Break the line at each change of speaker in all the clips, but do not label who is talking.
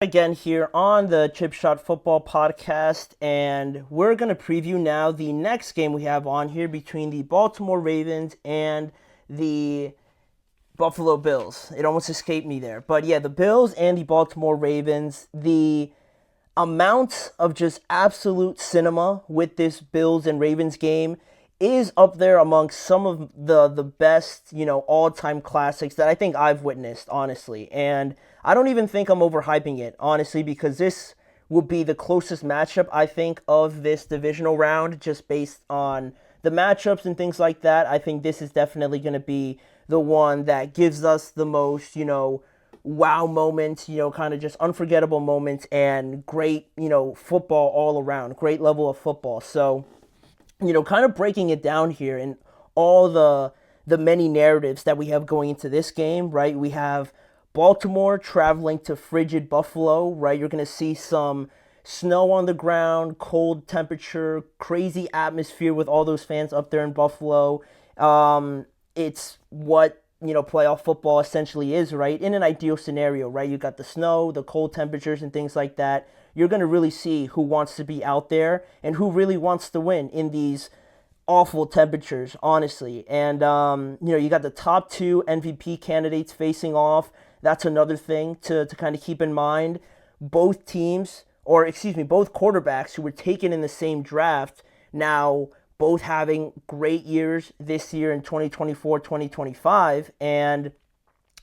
Again here on the Chip Shot Football Podcast, and we're going to preview now the next game we have on here between the Baltimore Ravens and the Buffalo Bills. It almost escaped me there. But yeah, the Bills and the Baltimore Ravens, the amount of just absolute cinema with this Bills and Ravens game is up there amongst some of the best, all-time classics that I think I've witnessed, honestly. And I don't even think I'm overhyping it, honestly, because this will be the closest matchup, I think, of this divisional round, just based on the matchups and things like that. I think this is definitely going to be the one that gives us the most, wow moments, kind of just unforgettable moments and great, football all around, great level of football. So, kind of breaking it down here and all the many narratives that we have going into this game, right? We have Baltimore traveling to frigid Buffalo, right? You're going to see some snow on the ground, cold temperature, crazy atmosphere with all those fans up there in Buffalo. It's what playoff football essentially is, right? In an ideal scenario, right? You got the snow, the cold temperatures, and things like that. You're going to really see who wants to be out there and who really wants to win in these awful temperatures, honestly. And, you got the top two MVP candidates facing off. That's another thing to kind of keep in mind. Both teams, or excuse me, both quarterbacks who were taken in the same draft now both having great years this year in 2024, 2025, and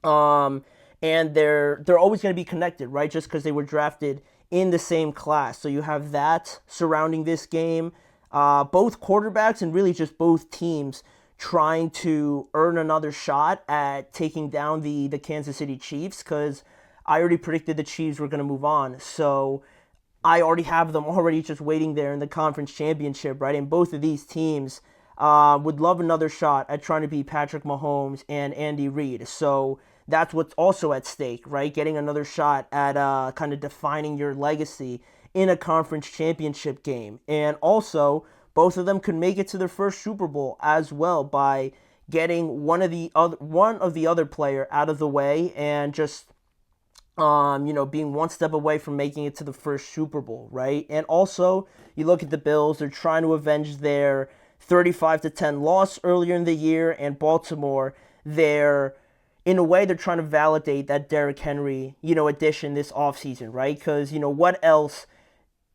they're always going to be connected, right? Just because they were drafted in the same class. So you have that surrounding this game. Both quarterbacks and really just both teams trying to earn another shot at taking down the Kansas City Chiefs, because I already predicted the Chiefs were going to move on. So I already have them already just waiting there in the conference championship, right? And both of these teams would love another shot at trying to beat Patrick Mahomes and Andy Reid. So that's what's also at stake, right? Getting another shot at kind of defining your legacy in a conference championship game. And also, both of them could make it to their first Super Bowl as well by getting one of the other player out of the way and just being one step away from making it to the first Super Bowl, right? And also, you look at the Bills, they're trying to avenge their 35-10 loss earlier in the year, and Baltimore, in a way, they're trying to validate that Derrick Henry, addition this offseason, right? Because, what else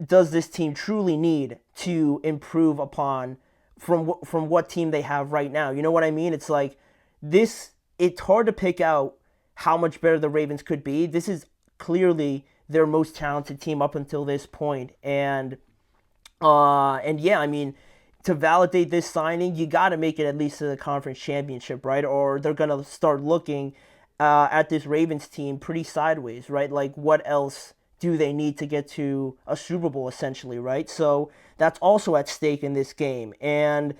does this team truly need to improve upon from what team they have right now? You know what I mean? It's like it's hard to pick out how much better the Ravens could be. This is clearly their most talented team up until this point. And yeah, I mean, to validate this signing, you got to make it at least to the conference championship, right? Or they're going to start looking at this Ravens team pretty sideways, right? Like, what else do they need to get to a Super Bowl, essentially, right? So that's also at stake in this game. And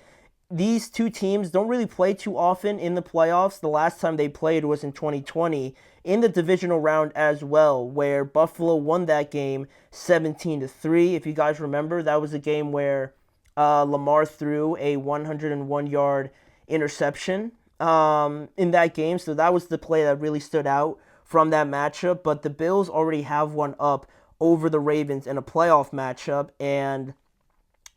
these two teams don't really play too often in the playoffs. The last time they played was in 2020 in the divisional round as well, where Buffalo won that game 17-3. If you guys remember, that was a game where Lamar threw a 101-yard interception in that game. So that was the play that really stood out from that matchup. But the Bills already have one up over the Ravens in a playoff matchup. And,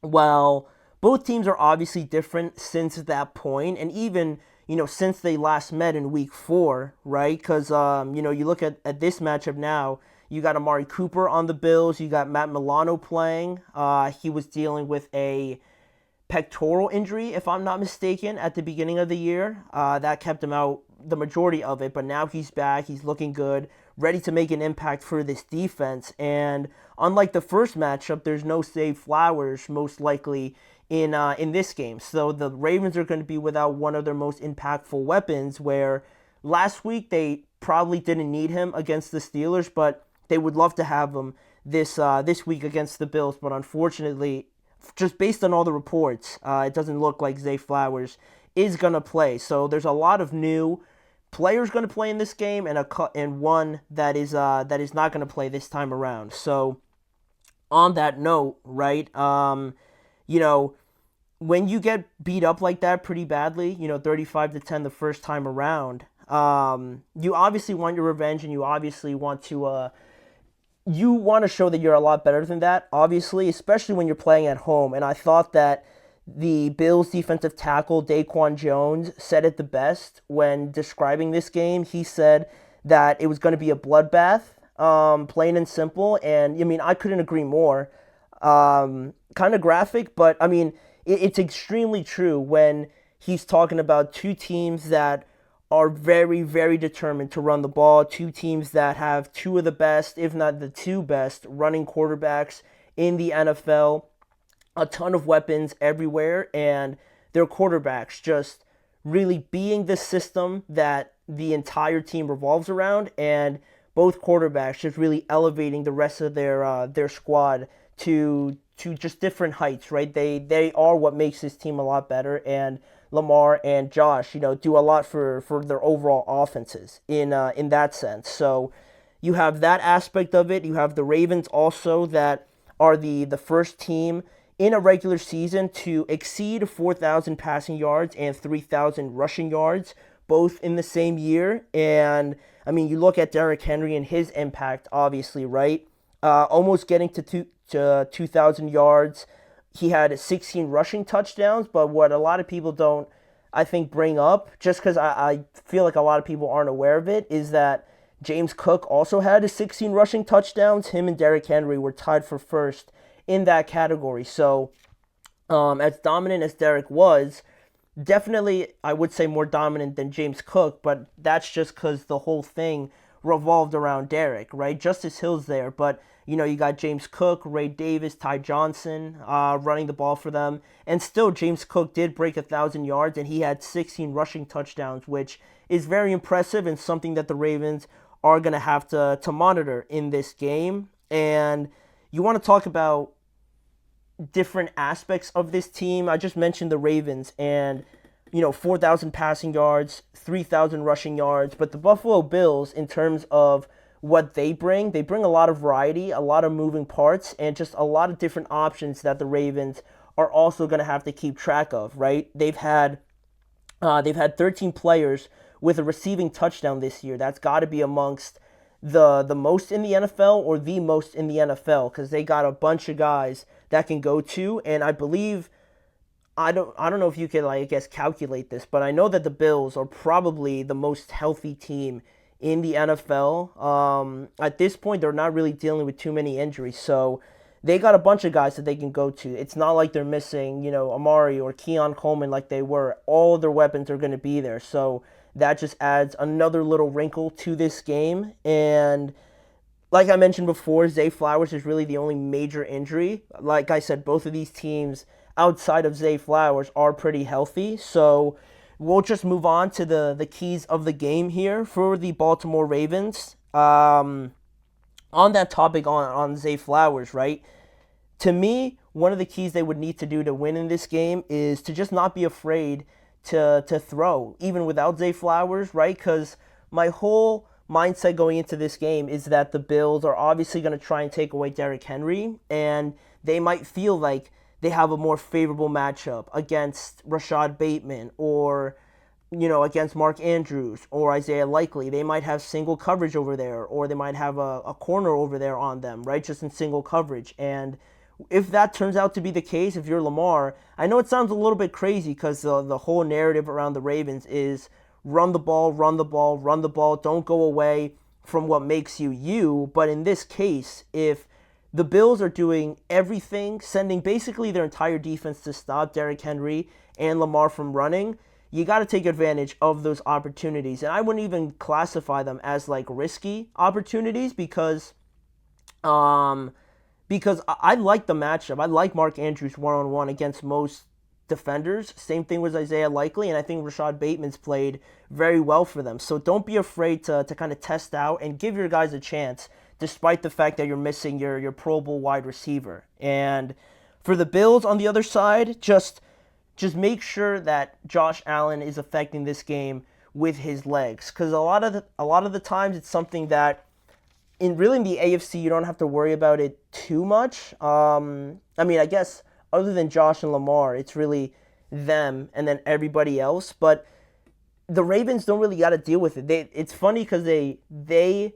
well, both teams are obviously different since that point, and even, since they last met in week 4, right? Because, you look at this matchup now, you got Amari Cooper on the Bills, you got Matt Milano playing. He was dealing with a pectoral injury, if I'm not mistaken, at the beginning of the year. That kept him out the majority of it, but now he's back, he's looking good, ready to make an impact for this defense. And unlike the first matchup, there's no Zay Flowers, most likely, in this game. So the Ravens are going to be without one of their most impactful weapons, where last week they probably didn't need him against the Steelers, but they would love to have him this week against the Bills. But unfortunately, just based on all the reports, it doesn't look like Zay Flowers is going to play. So there's a lot of new players going to play in this game, and one that is not going to play this time around. So on that note, right, when you get beat up like that pretty badly, 35-10 the first time around, you obviously want your revenge, and you obviously want to you want to show that you're a lot better than that, obviously, especially when you're playing at home. And I thought that the Bills defensive tackle, Daquan Jones, said it the best when describing this game. He said that it was going to be a bloodbath, plain and simple. And I mean, I couldn't agree more. Kind of graphic, but I mean, it's extremely true when he's talking about two teams that are very, very determined to run the ball. Two teams that have two of the best, if not the two best, running quarterbacks in the NFL. A ton of weapons everywhere, and their quarterbacks just really being the system that the entire team revolves around, and both quarterbacks just really elevating the rest of their squad to just different heights, right? They are what makes this team a lot better, and Lamar and Josh, do a lot for their overall offenses in that sense. So you have that aspect of it. You have the Ravens also that are the first team in a regular season to exceed 4,000 passing yards and 3,000 rushing yards, both in the same year. And I mean, you look at Derrick Henry and his impact, obviously, right? Almost getting to 2,000 yards. He had 16 rushing touchdowns, but what a lot of people don't, I think, bring up, just because I feel like a lot of people aren't aware of it, is that James Cook also had 16 rushing touchdowns. Him and Derrick Henry were tied for first in that category. So, as dominant as Derrick was, definitely I would say more dominant than James Cook, but that's just because the whole thing revolved around Derrick, right? Justice Hill's there, but you got James Cook, Ray Davis, Ty Johnson running the ball for them, and still James Cook did break 1,000 yards, and he had 16 rushing touchdowns, which is very impressive and something that the Ravens are going to have to monitor in this game. And you want to talk about different aspects of this team. I just mentioned the Ravens and 4,000 passing yards, 3,000 rushing yards, but the Buffalo Bills, in terms of what they bring a lot of variety, a lot of moving parts, and just a lot of different options that the Ravens are also going to have to keep track of, right? They've had 13 players with a receiving touchdown this year. That's got to be amongst the most in the NFL or the most in the NFL, because they got a bunch of guys that can go to, and I believe I don't know if you can, I guess, calculate this, but I know that the Bills are probably the most healthy team in the NFL. At this point, they're not really dealing with too many injuries, so they got a bunch of guys that they can go to. It's not like they're missing, Amari or Keon Coleman like they were. All their weapons are going to be there, so that just adds another little wrinkle to this game. And like I mentioned before, Zay Flowers is really the only major injury. Like I said, both of these teams outside of Zay Flowers are pretty healthy. So we'll just move on to the keys of the game here for the Baltimore Ravens. On that topic on Zay Flowers, right? To me, one of the keys they would need to do to win in this game is to just not be afraid to throw, even without Zay Flowers, right? Because my whole mindset going into this game is that the Bills are obviously going to try and take away Derrick Henry, and they might feel like they have a more favorable matchup against Rashad Bateman or, against Mark Andrews or Isaiah Likely. They might have single coverage over there, or they might have a corner over there on them, right? Just in single coverage. And if that turns out to be the case, if you're Lamar, I know it sounds a little bit crazy because the whole narrative around the Ravens is run the ball, run the ball, run the ball. Don't go away from what makes you you. But in this case, if the Bills are doing everything, sending basically their entire defense to stop Derrick Henry and Lamar from running, you got to take advantage of those opportunities. And I wouldn't even classify them as like risky opportunities because I like the matchup. I like Mark Andrews one-on-one against most defenders. Same thing with Isaiah Likely, and I think Rashad Bateman's played very well for them. So don't be afraid to kind of test out and give your guys a chance, despite the fact that you're missing your Pro Bowl wide receiver. And for the Bills on the other side, just make sure that Josh Allen is affecting this game with his legs, because a lot of the times it's something that in the AFC you don't have to worry about it too much. I guess other than Josh and Lamar, it's really them and then everybody else. But the Ravens don't really got to deal with it. It's funny because they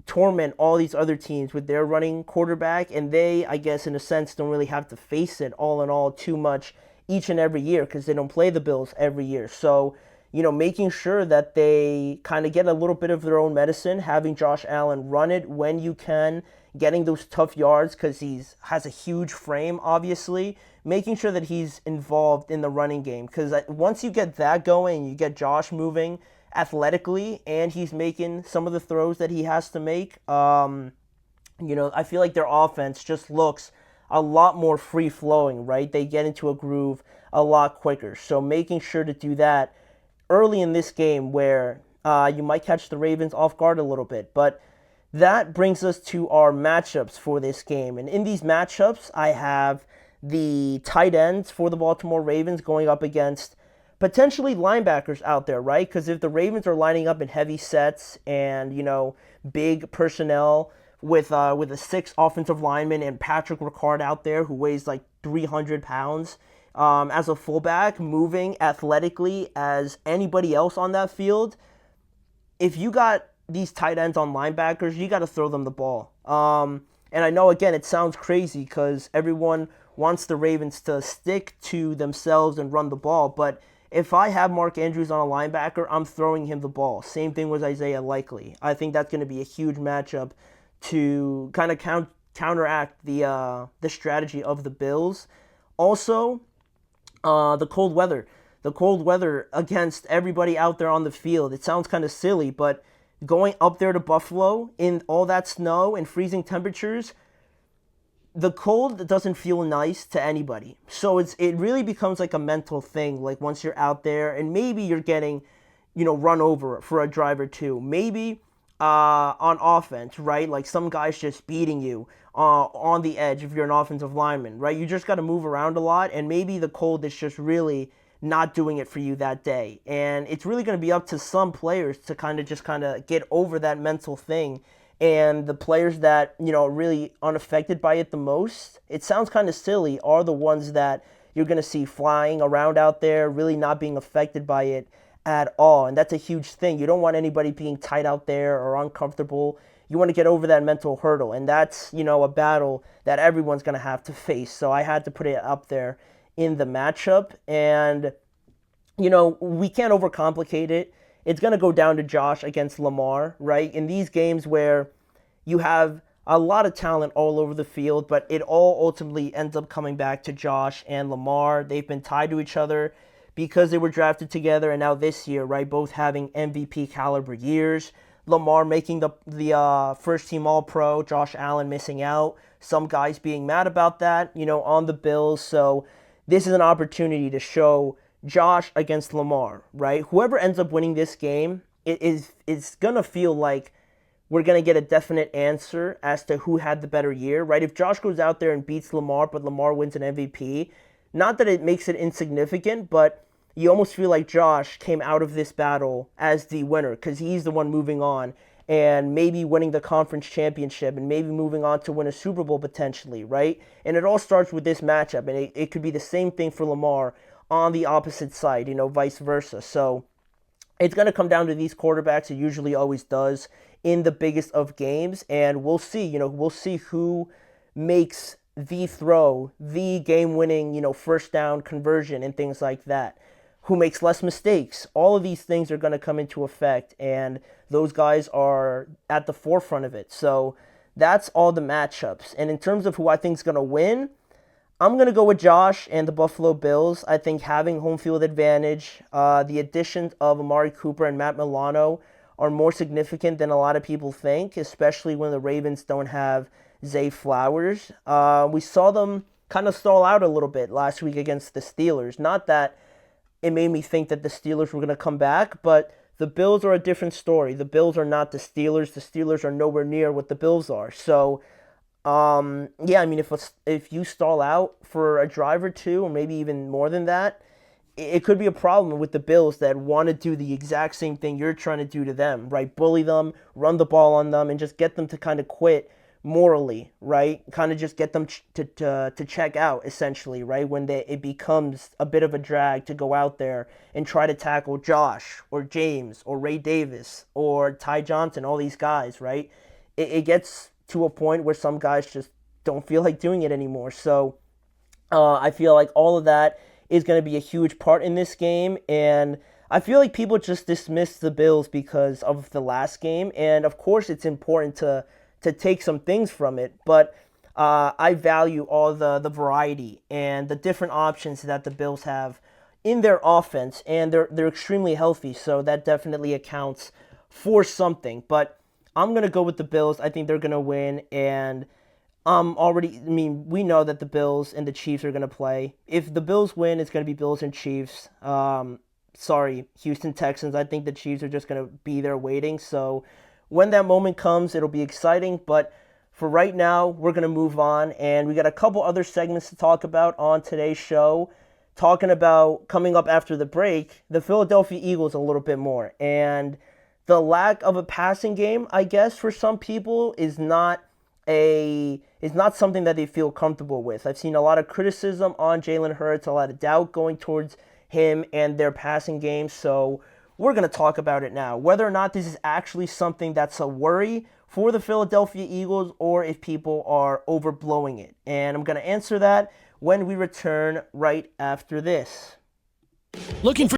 torment all these other teams with their running quarterback, and they, I guess, in a sense, don't really have to face it all in all too much each and every year because they don't play the Bills every year. So, making sure that they kind of get a little bit of their own medicine, having Josh Allen run it when you can, getting those tough yards because he has a huge frame, obviously, making sure that he's involved in the running game because once you get that going, you get Josh moving athletically and he's making some of the throws that he has to make, I feel like their offense just looks a lot more free flowing, right? They get into a groove a lot quicker. So making sure to do that early in this game where you might catch the Ravens off guard a little bit. But that brings us to our matchups for this game. And in these matchups, I have the tight ends for the Baltimore Ravens going up against potentially linebackers out there, right? Because if the Ravens are lining up in heavy sets and, big personnel with a 6 offensive lineman and Patrick Ricard out there who weighs like 300 pounds as a fullback, moving athletically as anybody else on that field, if you got these tight ends on linebackers, you got to throw them the ball. And I know, again, it sounds crazy because everyone wants the Ravens to stick to themselves and run the ball, but if I have Mark Andrews on a linebacker, I'm throwing him the ball. Same thing with Isaiah Likely. I think that's going to be a huge matchup to kind of counteract the strategy of the Bills. Also, the cold weather. The cold weather against everybody out there on the field. It sounds kind of silly, but going up there to Buffalo in all that snow and freezing temperatures, the cold doesn't feel nice to anybody. So it really becomes like a mental thing. Like once you're out there and maybe you're getting, run over for a drive or two. Maybe on offense, right? Like some guy's just beating you on the edge if you're an offensive lineman, right? You just got to move around a lot, and maybe the cold is just really not doing it for you that day. And it's really going to be up to some players to kind of get over that mental thing. And the players that, are really unaffected by it the most, it sounds kind of silly, are the ones that you're going to see flying around out there, really not being affected by it at all. And that's a huge thing. You don't want anybody being tight out there or uncomfortable. You want to get over that mental hurdle. And that's, a battle that everyone's going to have to face. So I had to put it up there in the matchup. And, we can't overcomplicate it. It's going to go down to Josh against Lamar, right? In these games where you have a lot of talent all over the field, but it all ultimately ends up coming back to Josh and Lamar. They've been tied to each other because they were drafted together, and now this year, right, both having MVP caliber years. Lamar making the first team All-Pro, Josh Allen missing out. Some guys being mad about that, on the Bills. So this is an opportunity to show Josh against Lamar, right? Whoever ends up winning this game, it's going to feel like we're going to get a definite answer as to who had the better year, right? If Josh goes out there and beats Lamar, but Lamar wins an MVP, not that it makes it insignificant, but you almost feel like Josh came out of this battle as the winner because he's the one moving on and maybe winning the conference championship and maybe moving on to win a Super Bowl potentially, right? And it all starts with this matchup, and it could be the same thing for Lamar on the opposite side, vice versa. So it's going to come down to these quarterbacks. It usually always does in the biggest of games, and we'll see. We'll see who makes the throw, the game-winning, first down conversion and things like that. Who makes less mistakes. All of these things are going to come into effect, and those guys are at the forefront of it. So that's all the matchups. And in terms of who I think is going to win, I'm going to go with Josh and the Buffalo Bills. I think having home field advantage, the additions of Amari Cooper and Matt Milano are more significant than a lot of people think, especially when the Ravens don't have Zay Flowers. We saw them kind of stall out a little bit last week against the Steelers. Not that it made me think that the Steelers were going to come back, but the Bills are a different story. The Bills are not the Steelers. The Steelers are nowhere near what the Bills are. So, if you stall out for a drive or two, or maybe even more than that, it could be a problem with the Bills that want to do the exact same thing you're trying to do to them, right? Bully them, run the ball on them, and just get them to kind of quit morally, right? Kind of just get them to check out, essentially, right? When it becomes a bit of a drag to go out there and try to tackle Josh or James or Ray Davis or Ty Johnson, all these guys, right? it gets to a point where some guys just don't feel like doing it anymore. So I feel like all of that is going to be a huge part in this game, and I feel like people just dismiss the Bills because of the last game, and of course it's important to take some things from it, but I value all the variety and the different options that the Bills have in their offense, and they're extremely healthy, so that definitely accounts for something. But I'm gonna go with the Bills. I think they're gonna win, and we know that the Bills and the Chiefs are gonna play. If the Bills win, it's gonna be Bills and Chiefs. Sorry, Houston Texans. I think the Chiefs are just gonna be there waiting. So when that moment comes, it'll be exciting. But for right now, we're gonna move on, and we got a couple other segments to talk about on today's show. Talking about coming up after the break, the Philadelphia Eagles a little bit more, and the lack of a passing game, I guess, for some people is not something that they feel comfortable with. I've seen a lot of criticism on Jalen Hurts, a lot of doubt going towards him and their passing game. So we're going to talk about it now. Whether or not this is actually something that's a worry for the Philadelphia Eagles, or if people are overblowing it. And I'm going to answer that when we return right after this.
Looking for